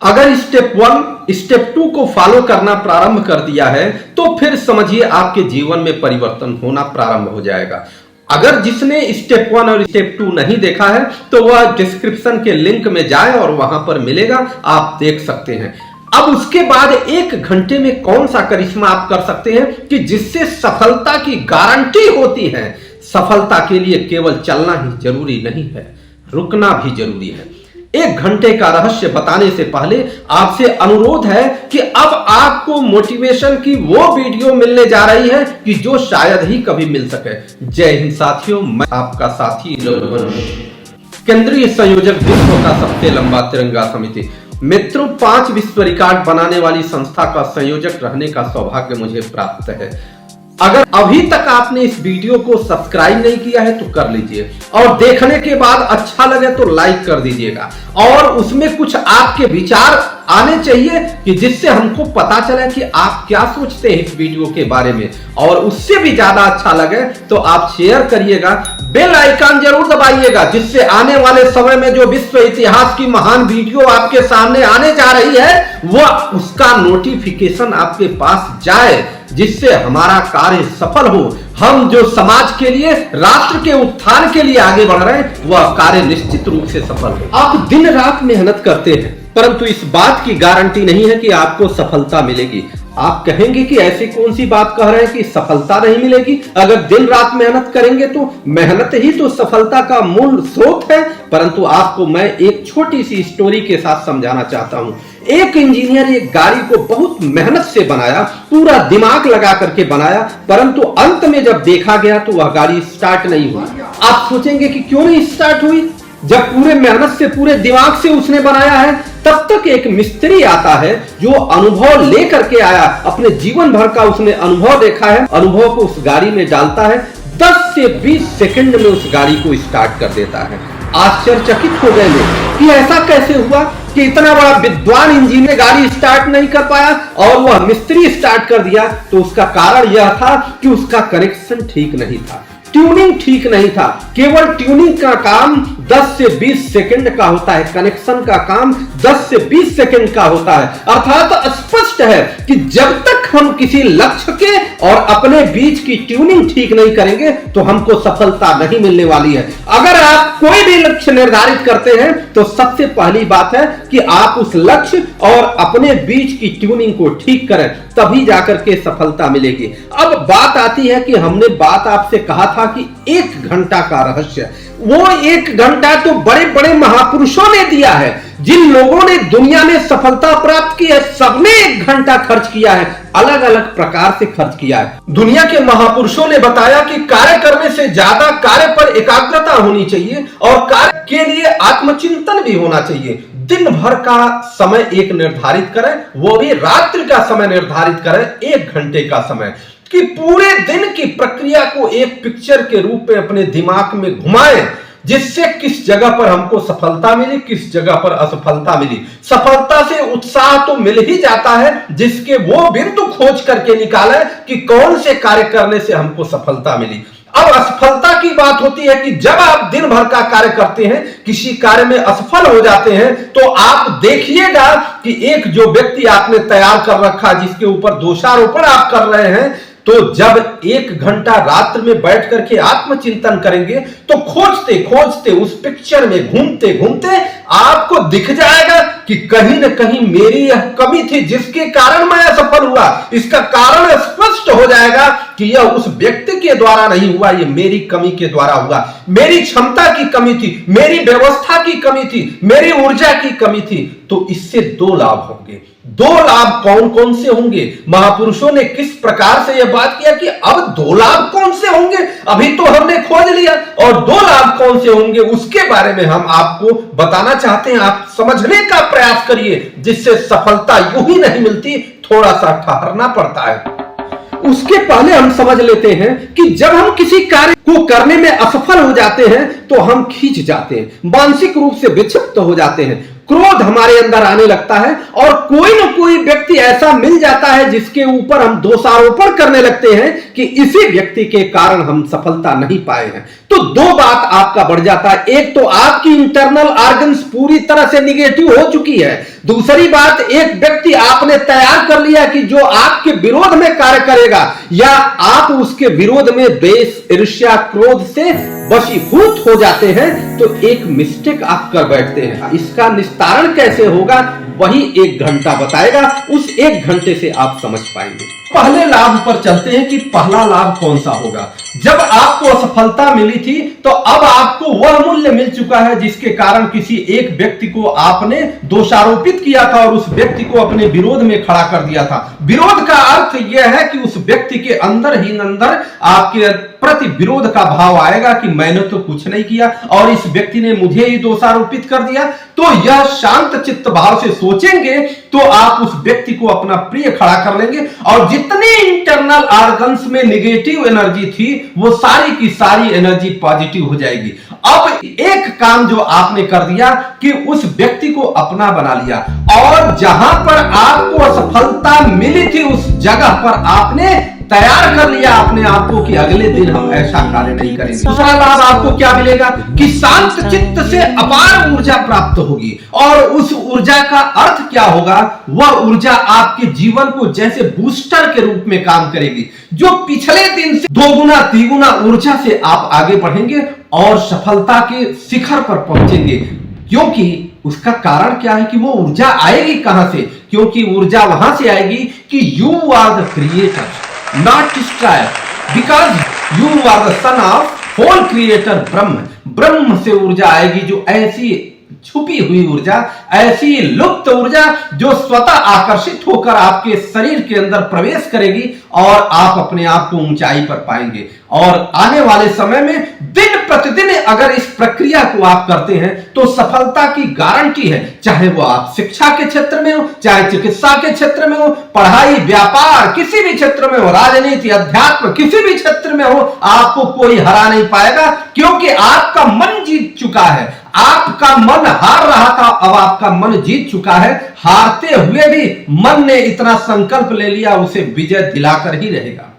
अगर step 1 step 2 को follow करना प्रारंभ कर दिया है तो फिर समझिए आपके जीवन में परिवर्तन होना प्रारंभ हो जाएगा। अगर जिसने स्टेप 1 और स्टेप 2 नहीं देखा है तो वह डिस्क्रिप्शन के लिंक में जाए और वहां पर मिलेगा, आप देख सकते हैं। अब उसके बाद 1 घंटे में कौन सा करिश्मा आप कर सकते हैं कि जिससे सफलता की गारंटी होती है। सफलता के लिए केवल चलना ही जरूरी नहीं है, रुकना भी जरूरी है। 1 घंटे का रहस्य बताने से पहले आपसे अनुरोध है कि अब आपको मोटिवेशन की वो वीडियो मिलने जा रही है कि जो शायद ही कभी मिल सके। जय हिंद साथियों, मैं आपका साथी रघुवन, केंद्रीय संयोजक विश्व का सबसे लंबा तिरंगा समिति। मित्रों, 5 विश्व रिकॉर्ड बनाने वाली संस्था का संयोजक रहने का सौभाग्य मुझे प्राप्त है। अगर अभी तक आपने इस वीडियो को सब्सक्राइब नहीं किया है तो कर लीजिए और देखने के बाद अच्छा लगे तो लाइक कर दीजिएगा और उसमें कुछ आपके विचार आने चाहिए कि जिससे हमको पता चले कि आप क्या सोचते हैं इस वीडियो के बारे में। और उससे भी ज्यादा अच्छा लगे तो आप शेयर करिएगा, बेल आइकन जरूर दबाइएगा, जिससे आने वाले समय में जो विश्व इतिहास की महान वीडियो आपके सामने आने जा रही है वह उसका नोटिफिकेशन आपके पास जाए, जिससे हमारा कार्य सफल हो। हम जो समाज के लिए, राष्ट्र के उत्थान के लिए आगे बढ़ रहे हैं वह कार्य निश्चित रूप से सफल हो। आप दिन रात मेहनत करते हैं परंतु इस बात की गारंटी नहीं है कि आपको सफलता मिलेगी। आप कहेंगे कि ऐसी कौन सी बात कह रहे हैं कि सफलता नहीं मिलेगी। अगर दिन रात मेहनत करेंगे तो मेहनत ही तो सफलता का मूल स्रोत है। परंतु आपको मैं एक छोटी सी स्टोरी के साथ समझाना चाहता हूं। एक इंजीनियर एक गाड़ी को बहुत मेहनत से बनाया, पूरा दिमाग लगा करके बनाया, परंतु अंत में जब देखा गया तो वह गाड़ी स्टार्ट नहीं हुई। आप सोचेंगे कि क्यों नहीं स्टार्ट हुई, जब पूरे मेहनत से, पूरे दिमाग से उसने बनाया है। तब तक एक मिस्त्री आता है जो अनुभव लेकर के आया, अपने जीवन भर का उसने अनुभव देखा है, अनुभव को उस गाड़ी में डालता है, 10 से 20 सेकंड में उस गाड़ी को स्टार्ट कर देता है। आश्चर्यचकित हो गए लोग कि ऐसा कैसे हुआ कि इतना बड़ा विद्वान इंजीनियर गाड़ी स्टार्ट नहीं कर पाया और वह मिस्त्री स्टार्ट कर दिया। तो उसका कारण यह था कि उसका कनेक्शन ठीक नहीं था, ट्यूनिंग ठीक नहीं था। केवल ट्यूनिंग का काम 10 से 20 सेकंड का होता है, कनेक्शन का काम 10 से 20 सेकंड का होता है। अर्थात स्पष्ट है कि जब तक हम किसी लक्ष्य के और अपने बीच की ट्यूनिंग ठीक नहीं करेंगे तो हमको सफलता नहीं मिलने वाली है। अगर आप कोई भी लक्ष्य निर्धारित करते हैं तो सबसे पहली बात है कि आप उस लक्ष्य और अपने बीच की ट्यूनिंग को ठीक करें, तभी जाकर के सफलता मिलेगी। अब बात आती है कि हमने बात आपसे कहा था कि 1 घंटा का रहस्य, वो 1 घंटा तो बड़े बड़े महापुरुषों ने दिया है। जिन लोगों ने दुनिया में सफलता प्राप्त की है सबने 1 घंटा खर्च किया है, अलग अलग प्रकार से खर्च किया है। दुनिया के महापुरुषों ने बताया कि कार्य करने से ज्यादा कार्य पर एकाग्रता होनी चाहिए और कार्य के लिए आत्मचिंतन भी होना चाहिए। दिन भर का समय एक निर्धारित करें, वो भी रात्रि का समय निर्धारित करें, 1 घंटे का समय, कि पूरे दिन की प्रक्रिया को एक पिक्चर के रूप में अपने दिमाग में घुमाएं, जिससे किस जगह पर हमको सफलता मिली, किस जगह पर असफलता मिली। सफलता से उत्साह तो मिल ही जाता है, जिसके वो बिंदु खोज करके निकालें कि कौन से कार्य करने से हमको सफलता मिली। अब असफलता की बात होती है कि जब आप दिन भर का कार्य करते हैं, किसी कार्य में असफल हो जाते हैं, तो आप देखिएगा कि एक जो व्यक्ति आपने तैयार कर रखा, जिसके ऊपर दोषारोपण आप कर रहे हैं, तो जब 1 घंटा रात्र में बैठ करके आत्मचिंतन करेंगे तो खोजते खोजते उस पिक्चर में घूमते घूमते आपको दिख जाएगा कि कहीं न कहीं मेरी यह कमी थी जिसके कारण मैं असफल हुआ। इसका कारण स्पष्ट हो जाएगा कि यह उस व्यक्ति के द्वारा नहीं हुआ, यह मेरी कमी के द्वारा हुआ। मेरी क्षमता की कमी थी, मेरी व्यवस्था की कमी थी, मेरी ऊर्जा की कमी थी। तो इससे 2 लाभ होंगे। 2 लाभ कौन कौन से होंगे? महापुरुषों ने किस प्रकार से यह बात किया कि अब 2 लाभ कौन से होंगे? अभी तो हमने खोज लिया, और 2 लाभ कौन से होंगे उसके बारे में हम आपको बताना चाहते हैं। आप समझने का प्रयास करिए, जिससे सफलता यूं ही नहीं मिलती, थोड़ा सा ठहरना पड़ता है। उसके पहले हम समझ लेते हैं कि जब हम किसी कार्य को करने में असफल हो जाते हैं तो हम खींच जाते हैं, मानसिक रूप से विक्षिप्त हो जाते हैं, क्रोध हमारे अंदर आने लगता है और कोई ना कोई व्यक्ति ऐसा मिल जाता है जिसके ऊपर हम दोषारोपण करने लगते हैं कि इसी व्यक्ति के कारण हम सफलता नहीं पाए हैं। तो 2 बात आपका बढ़ जाता है। एक तो आपकी इंटरनल ऑर्गन्स पूरी तरह से निगेटिव हो चुकी है, दूसरी बात, एक व्यक्ति आपने तैयार कर लिया कि जो आपके विरोध में कार्य करेगा या आप उसके विरोध में द्वेष, ईर्ष्या, क्रोध से वशीभूत हो जाते हैं, तो एक मिस्टेक आप कर बैठते हैं। इसका निस्तारण कैसे होगा वही 1 घंटा बताएगा। उस 1 घंटे से आप समझ पाएंगे। पहले लाभ पर चलते हैं कि पहला लाभ कौन सा होगा। जब आपको असफलता मिली थी तो अब आपको वह मूल्य मिल चुका है जिसके कारण किसी एक व्यक्ति को आपने दोषारोपित किया था और उस व्यक्ति को अपने विरोध में खड़ा कर दिया था। विरोध का अर्थ यह है कि उस व्यक्ति के अंदर ही अंदर आपके प्रति विरोध का भाव आएगा कि मैंने तो कुछ नहीं किया और इस व्यक्ति ने मुझे ही दोषारोपित कर दिया। तो यह शांत चित्त भाव से सोचेंगे तो आप उस व्यक्ति को अपना प्रिय खड़ा कर लेंगे और जितने इंटरनल ऑर्गन्स में नेगेटिव एनर्जी थी वो सारी की सारी एनर्जी पॉजिटिव हो जाएगी। अब एक काम जो आपने कर दिया कि उस व्यक्ति को अपना बना लिया और जहां पर आपको असफलता मिली थी उस जगह पर आपने तैयार कर लिया अपने आप को कि अगले दिन हम ऐसा कार्य नहीं करेंगे। दूसरा लाभ आपको क्या मिलेगा कि शांत चित्त से अपार ऊर्जा प्राप्त होगी और उस ऊर्जा का अर्थ क्या होगा, वह ऊर्जा आपके जीवन को जैसे बूस्टर के रूप में काम करेगी, जो पिछले दिन से 2 गुना 3 गुना ऊर्जा से आप आगे बढ़ेंगे और सफलता के शिखर पर पहुंचेंगे। क्योंकि उसका कारण क्या है कि वो ऊर्जा आएगी कहां से, क्योंकि ऊर्जा वहां से आएगी कि you are the creator, not destroyer, because you are the son of whole creator ब्रह्म से ऊर्जा आएगी, जो ऐसी छुपी हुई ऊर्जा, ऐसी लुप्त ऊर्जा जो स्वतः आकर्षित होकर आपके शरीर के अंदर प्रवेश करेगी और आप अपने आप को ऊंचाई पर पाएंगे। और आने वाले समय में दिन प्रतिदिन अगर इस प्रक्रिया को आप करते हैं तो सफलता की गारंटी है, चाहे वो आप शिक्षा के क्षेत्र में हो, चाहे चिकित्सा के क्षेत्र में हो, पढ़ाई, व्यापार, किसी भी क्षेत्र में हो, राजनीति, अध्यात्म, किसी भी क्षेत्र में हो, आपको कोई हरा नहीं पाएगा क्योंकि आपका मन जीत चुका है। आपका मन हार रहा था, अब आपका मन जीत चुका है। हारते हुए भी मन ने इतना संकल्प ले लिया, उसे विजय दिलाकर ही रहेगा।